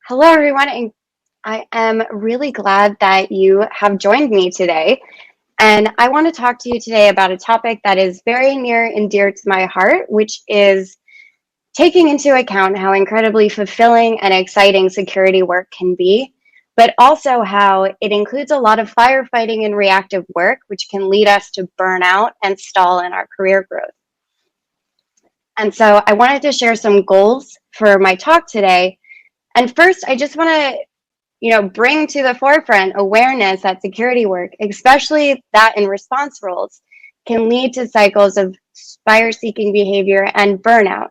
Hello, everyone, and I am really glad that you have joined me today. And I want to talk to you today about a topic that is very near and dear to my heart, which is taking into account how incredibly fulfilling and exciting security work can be, but also how it includes a lot of firefighting and reactive work, which can lead us to burnout and stall in our career growth. And so I wanted to share some goals for my talk today. And first, I just want to bring to the forefront awareness that security work, especially that in response roles, can lead to cycles of fire-seeking behavior and burnout.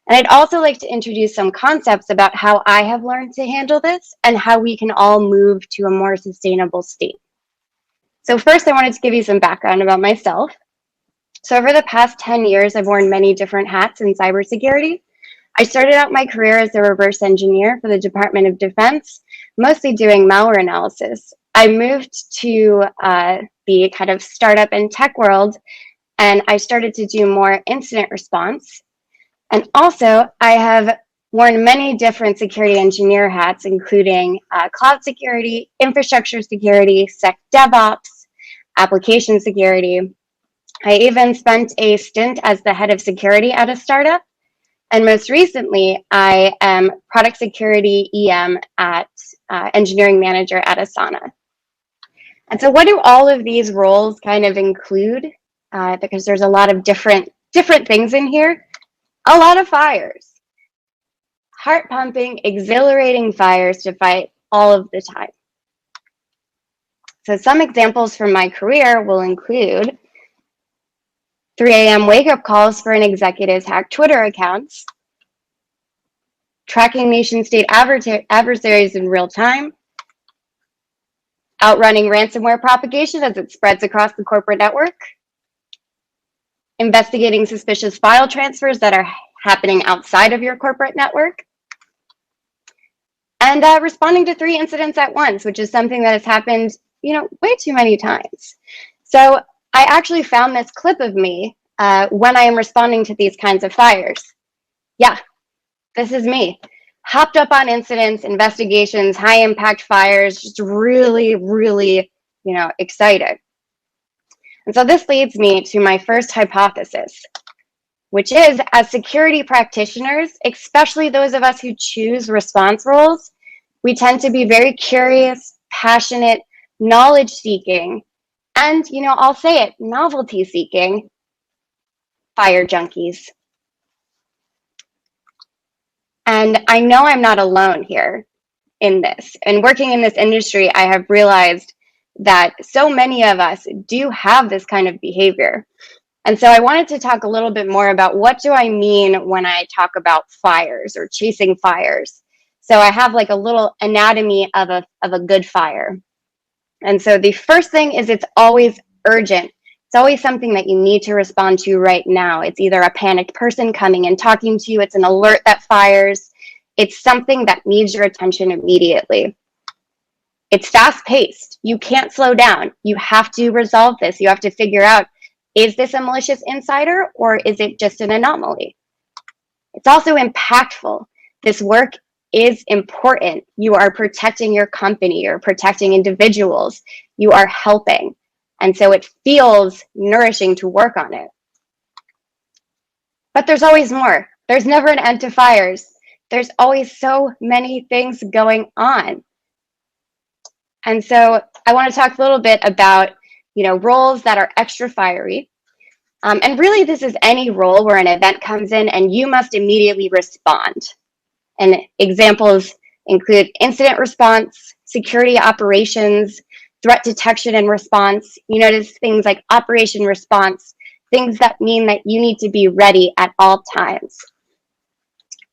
And I'd also like to introduce some concepts about how I have learned to handle this and how we can all move to a more sustainable state. So first, I wanted to give you some background about myself. So over the past 10 years, I've worn many different hats in cybersecurity. I started out my career as a reverse engineer for the Department of Defense, mostly doing malware analysis. I moved to the kind of startup and tech world, and I started to do more incident response. And also, I have worn many different security engineer hats, including cloud security, infrastructure security, DevOps, application security. I even spent a stint as the head of security at a startup. And most recently, I am product security EM at engineering manager at Asana. And so what do all of these roles kind of include? Because there's a lot of different things in here. A lot of fires. Heart pumping, exhilarating fires to fight all of the time. So some examples from my career will include 3 a.m. wake-up calls for an executive's hacked Twitter accounts, tracking nation-state adversaries in real time, outrunning ransomware propagation as it spreads across the corporate network, investigating suspicious file transfers that are happening outside of your corporate network, and responding to 3 incidents at once, which is something that has happened, way too many times. So I actually found this clip of me when I am responding to these kinds of fires. Yeah, this is me. Hopped up on incidents, investigations, high impact fires, just really, really, excited. And so this leads me to my first hypothesis, which is, as security practitioners, especially those of us who choose response roles, we tend to be very curious, passionate, knowledge seeking, and, I'll say it, novelty seeking fire junkies. And I know I'm not alone here in this. And working in this industry, I have realized that so many of us do have this kind of behavior. And so I wanted to talk a little bit more about what do I mean when I talk about fires or chasing fires. So I have like a little anatomy of a good fire. And so the first thing is it's always urgent. It's always something that you need to respond to right now. It's either a panicked person coming and talking to you. It's an alert that fires. It's something that needs your attention immediately. It's fast-paced. You can't slow down. You have to resolve this. You have to figure out, is this a malicious insider or is it just an anomaly? It's also impactful. This work is important. You are protecting your company. You're protecting individuals. You are helping. And so it feels nourishing to work on it. But there's always more. There's never an end to fires. There's always so many things going on. And so I want to talk a little bit about, roles that are extra fiery. And really, this is any role where an event comes in and you must immediately respond. And examples include incident response, security operations, threat detection and response. You notice things like operation response, things that mean that you need to be ready at all times.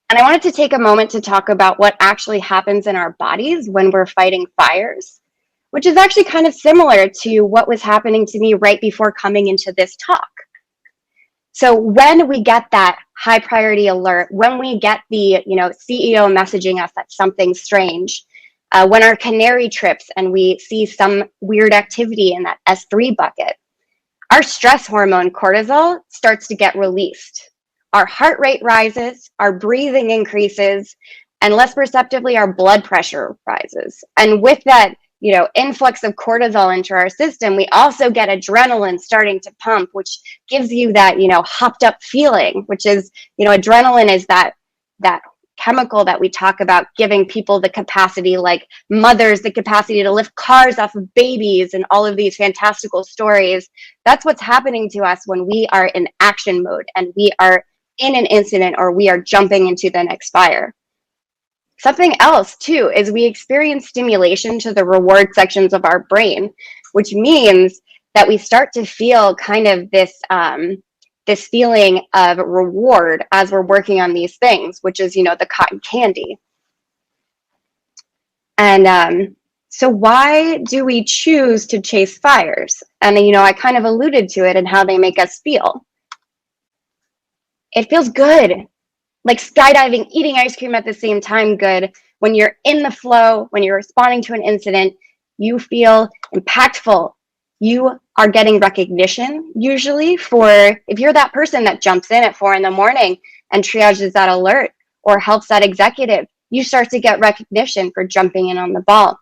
And I wanted to take a moment to talk about what actually happens in our bodies when we're fighting fires, which is actually kind of similar to what was happening to me right before coming into this talk. So when we get that high priority alert, when we get the CEO messaging us that something's strange, when our canary trips and we see some weird activity in that S3 bucket, our stress hormone cortisol starts to get released. Our heart rate rises, our breathing increases, And less perceptively, our blood pressure rises. And with that, influx of cortisol into our system, we also get adrenaline starting to pump, which gives you that, hopped up feeling, which is, adrenaline is that chemical that we talk about giving people the capacity, like mothers, the capacity to lift cars off of babies and all of these fantastical stories. That's what's happening to us when we are in action mode and we are in an incident or we are jumping into the next fire. Something else too is we experience stimulation to the reward sections of our brain, which means that we start to feel kind of this feeling of reward as we're working on these things, which is, the cotton candy. And so why do we choose to chase fires? And, I kind of alluded to it and how they make us feel. It feels good. Like skydiving, eating ice cream at the same time, good. When you're in the flow, when you're responding to an incident, you feel impactful. You are getting recognition usually for, if you're that person that jumps in at 4 a.m. and triages that alert or helps that executive, you start to get recognition for jumping in on the ball.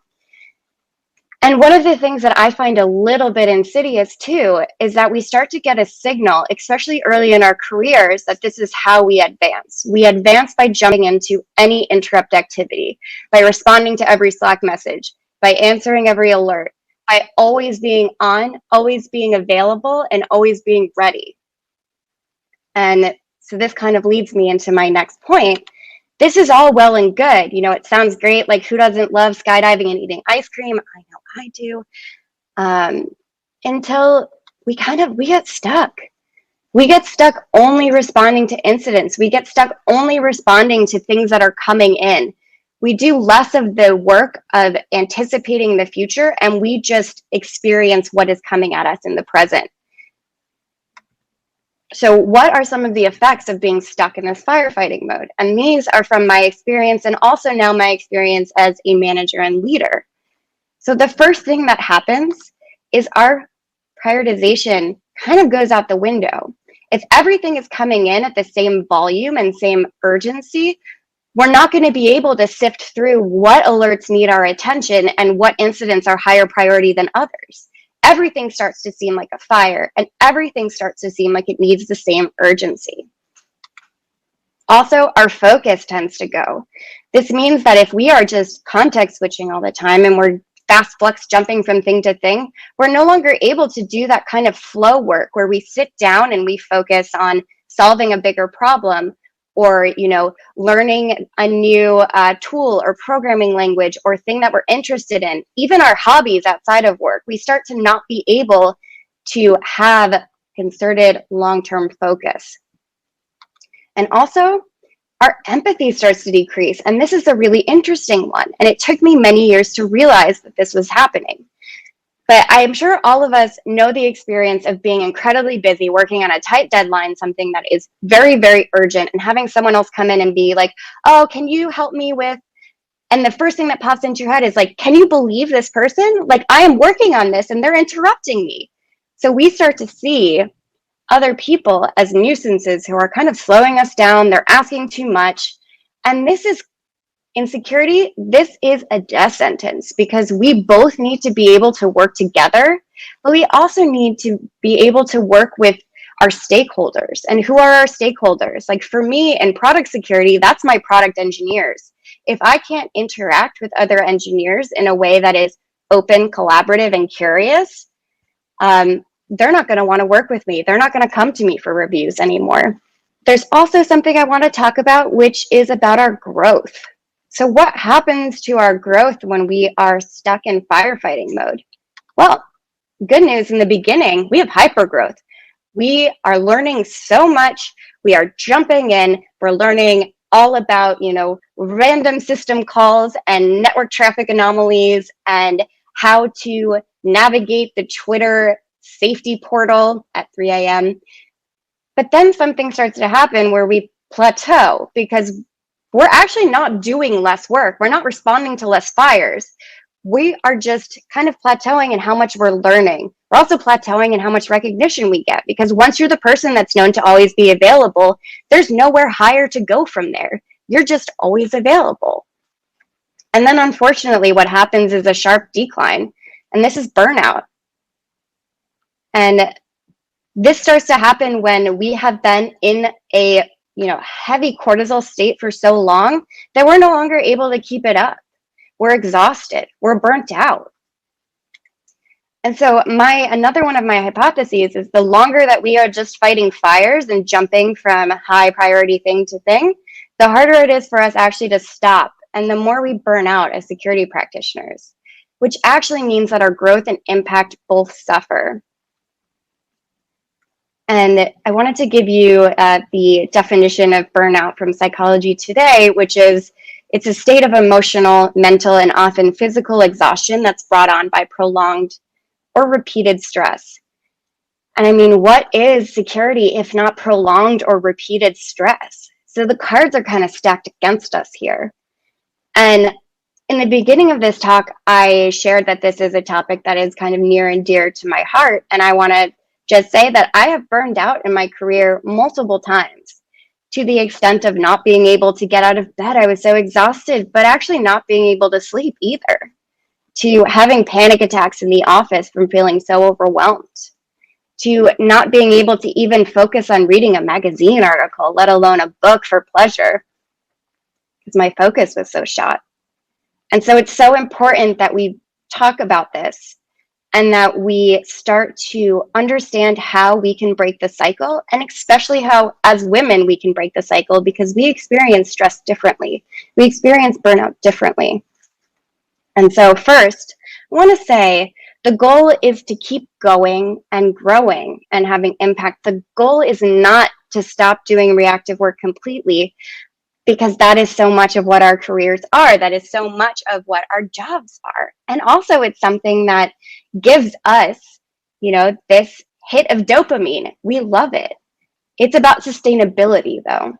And one of the things that I find a little bit insidious too is that we start to get a signal, especially early in our careers, that this is how we advance. We advance by jumping into any interrupt activity, by responding to every Slack message, by answering every alert, by always being on, always being available, and always being ready. And so this kind of leads me into my next point. This is all well and good. It sounds great. Like, who doesn't love skydiving and eating ice cream? I know I do. Until we get stuck. We get stuck only responding to incidents. We get stuck only responding to things that are coming in. We do less of the work of anticipating the future, and we just experience what is coming at us in the present. So what are some of the effects of being stuck in this firefighting mode? And these are from my experience and also now my experience as a manager and leader. So the first thing that happens is our prioritization kind of goes out the window. If everything is coming in at the same volume and same urgency, we're not going to be able to sift through what alerts need our attention and what incidents are higher priority than others. Everything starts to seem like a fire, and everything starts to seem like it needs the same urgency. Also, our focus tends to go. This means that if we are just context switching all the time and we're fast flux jumping from thing to thing, we're no longer able to do that kind of flow work where we sit down and we focus on solving a bigger problem, or learning a new tool or programming language or thing that we're interested in. Even our hobbies outside of work, we start to not be able to have concerted long-term focus. And also, our empathy starts to decrease. And this is a really interesting one. And it took me many years to realize that this was happening. But I am sure all of us know the experience of being incredibly busy, working on a tight deadline, something that is very, very urgent, and having someone else come in and be like, oh, can you help me with? And the first thing that pops into your head is like, can you believe this person? Like, I am working on this and they're interrupting me. So we start to see other people as nuisances who are kind of slowing us down. They're asking too much. And this is insecurity. This is a death sentence because we both need to be able to work together, but we also need to be able to work with our stakeholders. And who are our stakeholders? Like for me in product security, that's my product engineers. If I can't interact with other engineers in a way that is open, collaborative, and curious, they're not going to want to work with me. They're not going to come to me for reviews anymore. There's also something I want to talk about, which is about our growth. So what happens to our growth when we are stuck in firefighting mode? Well, good news, in the beginning, we have hypergrowth. We are learning so much. We are jumping in. We're learning all about, random system calls and network traffic anomalies and how to navigate the Twitter safety portal at 3 a.m. But then something starts to happen where we plateau because we're actually not doing less work. We're not responding to less fires. We are just kind of plateauing in how much we're learning. We're also plateauing in how much recognition we get, because once you're the person that's known to always be available, there's nowhere higher to go from there. You're just always available. And then unfortunately, what happens is a sharp decline, and this is burnout. And this starts to happen when we have been in a heavy cortisol state for so long that we're no longer able to keep it up. We're exhausted. We're burnt out. And so another one of my hypotheses is the longer that we are just fighting fires and jumping from high priority thing to thing, the harder it is for us actually to stop. And the more we burn out as security practitioners, which actually means that our growth and impact both suffer. And I wanted to give you the definition of burnout from Psychology Today, which is it's a state of emotional, mental, and often physical exhaustion that's brought on by prolonged or repeated stress. And I mean, what is security if not prolonged or repeated stress? So the cards are kind of stacked against us here. And in the beginning of this talk, I shared that this is a topic that is kind of near and dear to my heart. And I want to just say that I have burned out in my career multiple times, to the extent of not being able to get out of bed. I was so exhausted, but actually not being able to sleep either, to having panic attacks in the office from feeling so overwhelmed, to not being able to even focus on reading a magazine article, let alone a book for pleasure, because my focus was so shot. And so it's so important that we talk about this and that we start to understand how we can break the cycle, and especially how, as women, we can break the cycle, because we experience stress differently. We experience burnout differently. And so first, I want to say the goal is to keep going and growing and having impact. The goal is not to stop doing reactive work completely, because that is so much of what our careers are. That is so much of what our jobs are. And also it's something that gives us, this hit of dopamine. We love it. It's about sustainability though.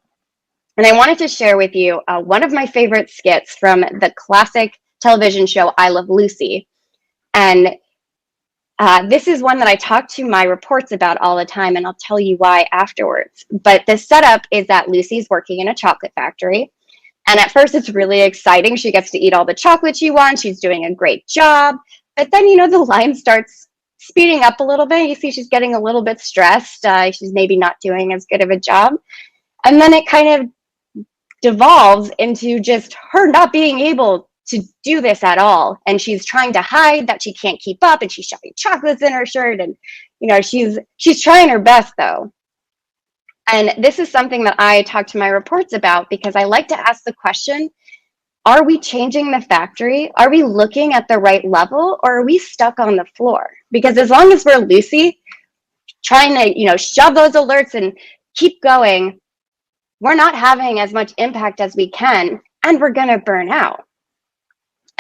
And I wanted to share with you one of my favorite skits from the classic television show, I Love Lucy. And this is one that I talk to my reports about all the time, and I'll tell you why afterwards. But the setup is that Lucy's working in a chocolate factory. And at first it's really exciting. She gets to eat all the chocolate she wants. She's doing a great job. But then, the line starts speeding up a little bit. You see she's getting a little bit stressed. She's maybe not doing as good of a job. And then it kind of devolves into just her not being able to do this at all. And she's trying to hide that she can't keep up, and she's shoving chocolates in her shirt. And, she's trying her best though. And this is something that I talk to my reports about, because I like to ask the question, are we changing the factory? Are we looking at the right level, or are we stuck on the floor? Because as long as we're Lucy trying to, shove those alerts and keep going, we're not having as much impact as we can, and we're going to burn out.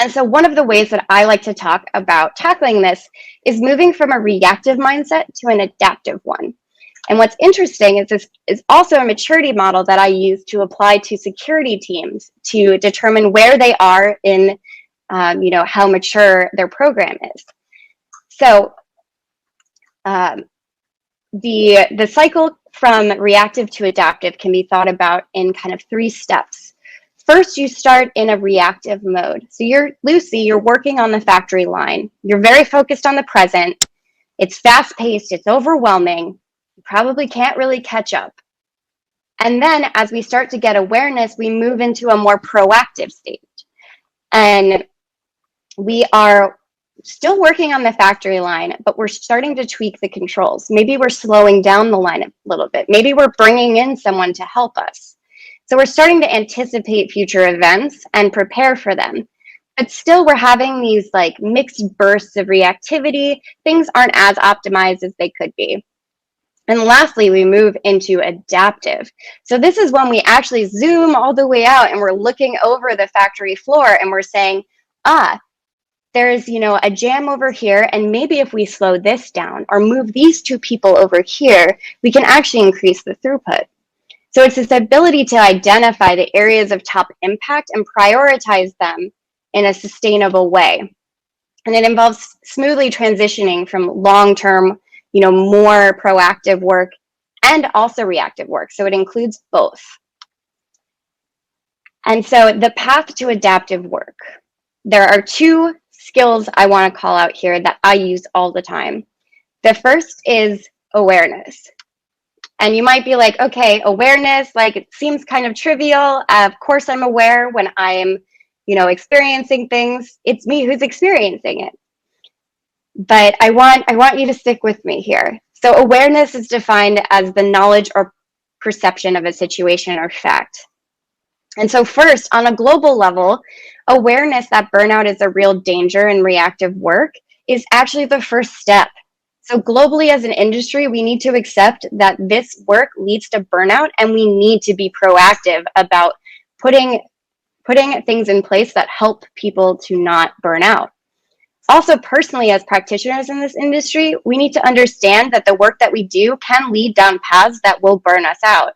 And so one of the ways that I like to talk about tackling this is moving from a reactive mindset to an adaptive one. And what's interesting is this is also a maturity model that I use to apply to security teams to determine where they are in, how mature their program is. So the cycle from reactive to adaptive can be thought about in kind of 3 steps. First, you start in a reactive mode. So you're Lucy, you're working on the factory line. You're very focused on the present. It's fast-paced, it's overwhelming. You probably can't really catch up. And then as we start to get awareness, we move into a more proactive state. And we are still working on the factory line, but we're starting to tweak the controls. Maybe we're slowing down the line a little bit. Maybe we're bringing in someone to help us. So we're starting to anticipate future events and prepare for them. But still, we're having these mixed bursts of reactivity. Things aren't as optimized as they could be. And lastly, we move into adaptive. So this is when we actually zoom all the way out and we're looking over the factory floor and we're saying, there's, a jam over here, and maybe if we slow this down or move these 2 people over here, we can actually increase the throughput. So it's this ability to identify the areas of top impact and prioritize them in a sustainable way. And it involves smoothly transitioning from long-term, more proactive work and also reactive work. So it includes both. And so the path to adaptive work, there are two skills I want to call out here that I use all the time. The first is awareness. And you might be like, okay, awareness, like it seems kind of trivial. Of course, I'm aware when I'm, experiencing things. It's me who's experiencing it. But I want you to stick with me here. So awareness is defined as the knowledge or perception of a situation or fact. And so first, on a global level, awareness that burnout is a real danger in reactive work is actually the first step. So globally as an industry, we need to accept that this work leads to burnout, and we need to be proactive about putting things in place that help people to not burn out. Also, personally, as practitioners in this industry, we need to understand that the work that we do can lead down paths that will burn us out.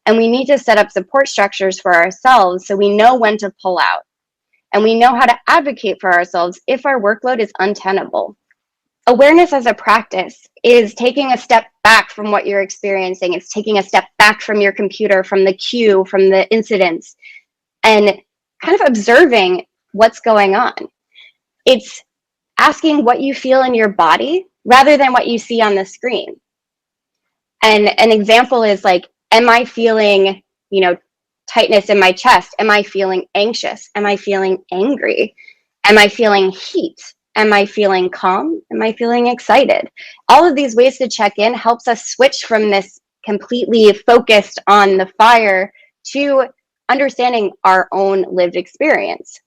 And we need to set up support structures for ourselves so we know when to pull out. And we know how to advocate for ourselves if our workload is untenable. Awareness as a practice is taking a step back from what you're experiencing. It's taking a step back from your computer, from the queue, from the incidents, and kind of observing what's going on. It's asking what you feel in your body rather than what you see on the screen. And an example is like, am I feeling, tightness in my chest? Am I feeling anxious? Am I feeling angry? Am I feeling heat? Am I feeling calm? Am I feeling excited? All of these ways to check in helps us switch from this completely focused on the fire to understanding our own lived experience.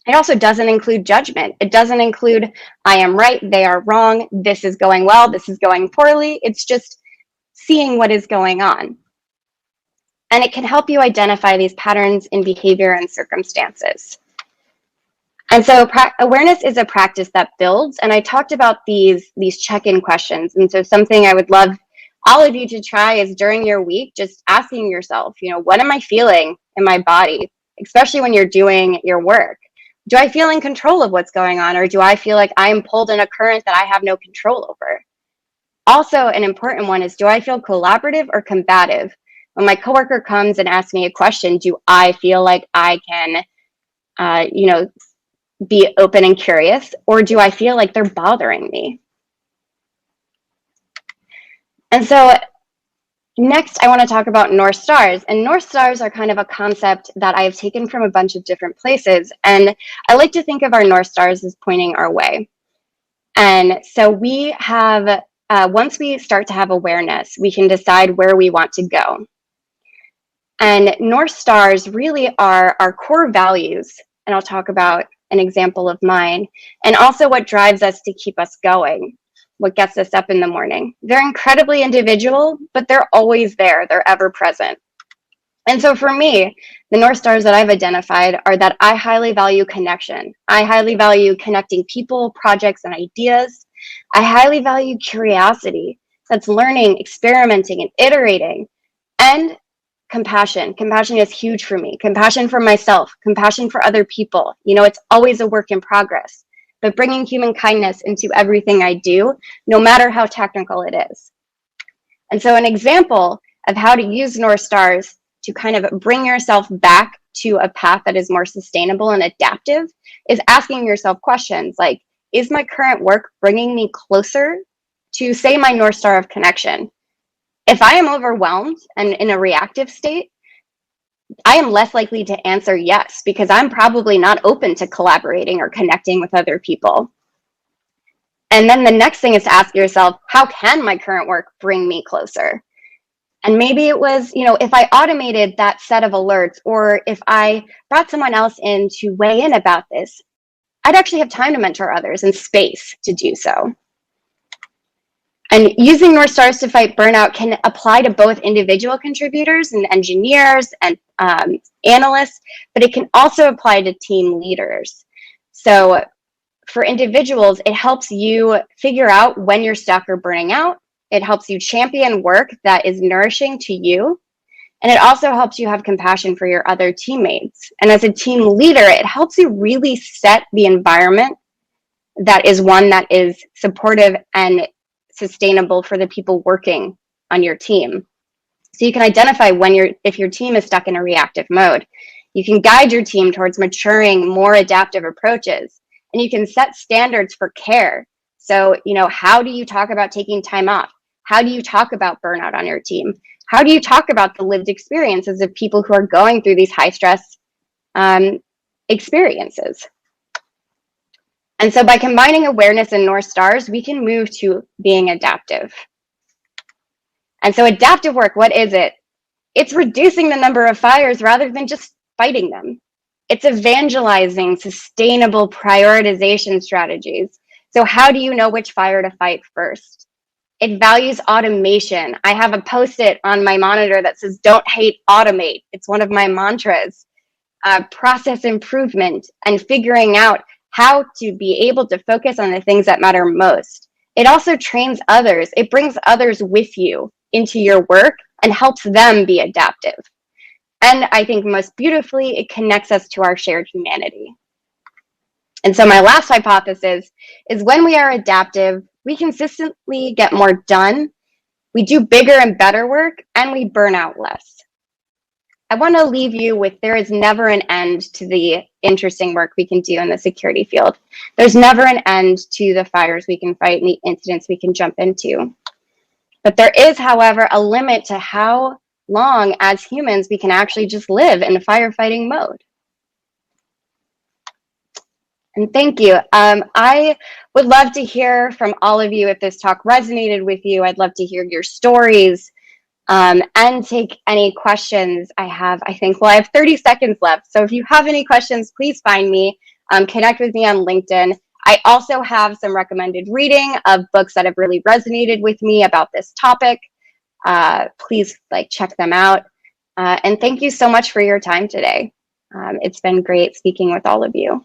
It also doesn't include judgment. It doesn't include, I am right, they are wrong, this is going well, this is going poorly. It's just seeing what is going on. And it can help you identify these patterns in behavior and circumstances. And so awareness is a practice that builds. And I talked about these check-in questions. And so something I would love all of you to try is during your week, just asking yourself, what am I feeling in my body, especially when you're doing your work? Do I feel in control of what's going on, or do I feel like I'm pulled in a current that I have no control over? Also, an important one is, do I feel collaborative or combative? When my coworker comes and asks me a question, do I feel like I can, be open and curious, or do I feel like they're bothering me? And so next, I want to talk about North Stars. And North Stars are kind of a concept that I have taken from a bunch of different places. And I like to think of our North Stars as pointing our way. And so we have, once we start to have awareness, we can decide where we want to go. And North Stars really are our core values. And I'll talk about an example of mine, and also what drives us to keep us going, what gets us up in the morning. They're incredibly individual, but they're always there. They're ever present. And so for me, the North Stars that I've identified are that I highly value connection. I highly value connecting people, projects, and ideas. I highly value curiosity. That's learning, experimenting, and iterating. And compassion. Compassion is huge for me. Compassion for myself, compassion for other people. It's always a work in progress, but bringing human kindness into everything I do, no matter how technical it is. And so an example of how to use North Stars to kind of bring yourself back to a path that is more sustainable and adaptive is asking yourself questions like, is my current work bringing me closer to, say, my North Star of connection? If I am overwhelmed and in a reactive state, I am less likely to answer yes, because I'm probably not open to collaborating or connecting with other people. And then the next thing is to ask yourself, how can my current work bring me closer? And maybe it was, if I automated that set of alerts, or if I brought someone else in to weigh in about this, I'd actually have time to mentor others and space to do so. And using North Stars to fight burnout can apply to both individual contributors and engineers and analysts, but it can also apply to team leaders. So for individuals, it helps you figure out when you're stuck or burning out. It helps you champion work that is nourishing to you. And it also helps you have compassion for your other teammates. And as a team leader, it helps you really set the environment that is one that is supportive and sustainable for the people working on your team. So you can identify if your team is stuck in a reactive mode. You can guide your team towards maturing more adaptive approaches, and you can set standards for care. So, how do you talk about taking time off? How do you talk about burnout on your team? How do you talk about the lived experiences of people who are going through these high stress experiences? And so by combining awareness and North Stars, we can move to being adaptive. And so adaptive work, what is it? It's reducing the number of fires rather than just fighting them. It's evangelizing sustainable prioritization strategies. So how do you know which fire to fight first? It values automation. I have a Post-it on my monitor that says, "Don't hate, automate." It's one of my mantras. Process improvement and figuring out how to be able to focus on the things that matter most. It also trains others. It brings others with you into your work and helps them be adaptive. And I think most beautifully, it connects us to our shared humanity. And so my last hypothesis is when we are adaptive, we consistently get more done, we do bigger and better work, and we burn out less. I want to leave you with there is never an end to the interesting work we can do in the security field. There's never an end to the fires we can fight and the incidents we can jump into. But there is, however, a limit to how long as humans we can actually just live in firefighting mode. And thank you. I would love to hear from all of you if this talk resonated with you. I'd love to hear your stories. And take any questions I have. I have 30 seconds left. So if you have any questions, please find me, connect with me on LinkedIn. I also have some recommended reading of books that have really resonated with me about this topic. Please check them out. And thank you so much for your time today. It's been great speaking with all of you.